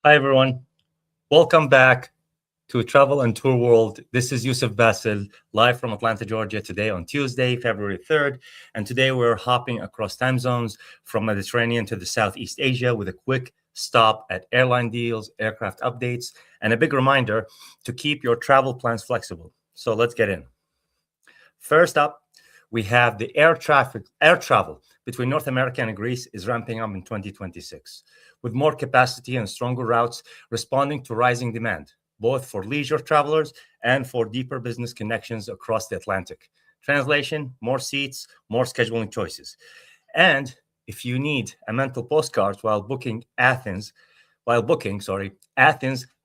Hi, everyone. Welcome back to Travel and Tour World. This is Yusuf Basil, live from Atlanta, Georgia, today on Tuesday, February 3rd. And today we're hopping across time zones from Mediterranean to the Southeast Asia with a quick stop at airline deals, aircraft updates, and a big reminder to keep your travel plans flexible. So let's get in. First up, we have the air travel between North America and Greece is ramping up in 2026, with more capacity and stronger routes responding to rising demand, both for leisure travelers and for deeper business connections across the Atlantic. Translation, more seats, more scheduling choices. And if you need a mental postcard while booking, Athens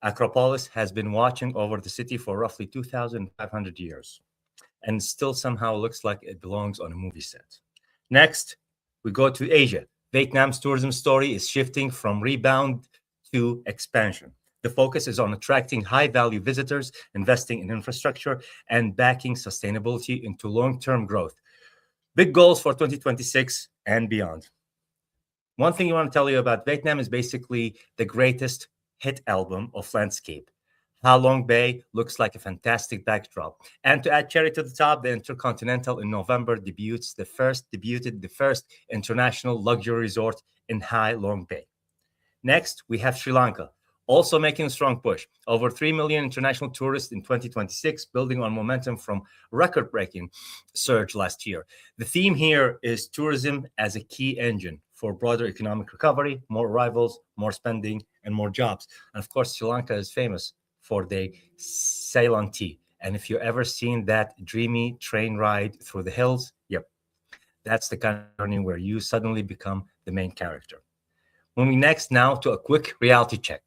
Acropolis has been watching over the city for roughly 2,500 years and still somehow looks like it belongs on a movie set. Next, we go to Asia. Vietnam's tourism story is shifting from rebound to expansion. The focus is on attracting high-value visitors, investing in infrastructure, and backing sustainability into long-term growth. Big goals for 2026 and beyond. One thing I want to tell you about Vietnam is basically the greatest hit album of landscape. Ha Long Bay looks like a fantastic backdrop. And to add cherry to the top, the Intercontinental in November debuted the first international luxury resort in Ha Long Bay. Next, we have Sri Lanka, also making a strong push. Over 3 million international tourists in 2026, building on momentum from record-breaking surge last year. The theme here is tourism as a key engine for broader economic recovery, more arrivals, more spending, and more jobs. And of course, Sri Lanka is famous for the Ceylon tea. And if you've ever seen that dreamy train ride through the hills, yep, that's the kind of journey where you suddenly become the main character. Moving next now to a quick reality check.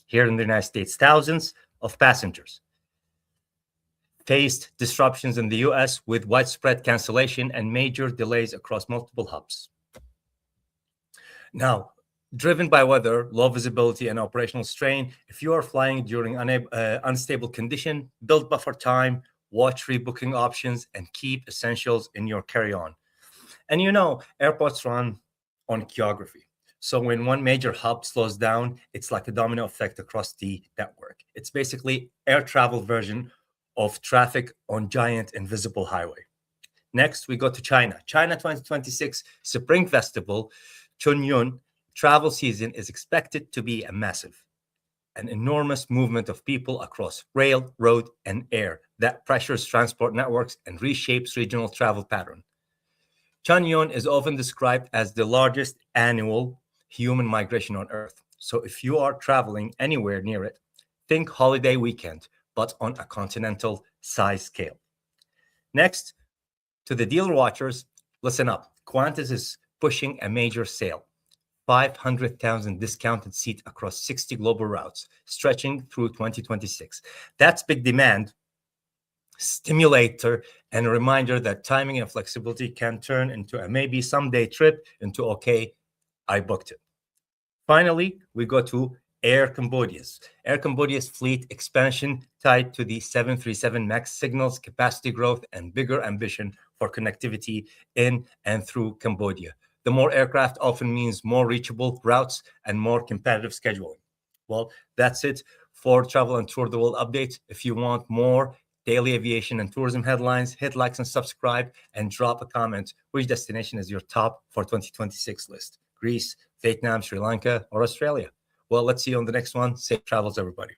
Here in the United States, thousands of passengers faced disruptions in the US with widespread cancellation and major delays across multiple hubs. Now, driven by weather, low visibility, and operational strain, if you are flying during unstable condition, build buffer time, watch rebooking options, and keep essentials in your carry-on. And airports run on geography. So when one major hub slows down, it's like a domino effect across the network. It's basically air travel version of traffic on giant invisible highway. Next, we go to China. China 2026 Spring Festival, Chunyun, travel season is expected to be an enormous movement of people across rail, road, and air that pressures transport networks and reshapes regional travel pattern. Chunyun is often described as the largest annual human migration on Earth. So if you are traveling anywhere near it, think holiday weekend, but on a continental size scale. Next, to the deal watchers, listen up. Qantas is pushing a major sale. 500,000 discounted seat across 60 global routes, stretching through 2026. That's big demand, stimulator, and a reminder that timing and flexibility can turn into a maybe someday trip into, okay, I booked it. Finally, we go to Air Cambodia's fleet expansion tied to the 737 MAX signals capacity growth and bigger ambition for connectivity in and through Cambodia. The more aircraft often means more reachable routes and more competitive scheduling. Well, that's it for Travel and Tour the World updates. If you want more daily aviation and tourism headlines, hit likes and subscribe and drop a comment. Which destination is your top for 2026 list? Greece, Vietnam, Sri Lanka, or Australia? Well, let's see you on the next one. Safe travels, everybody.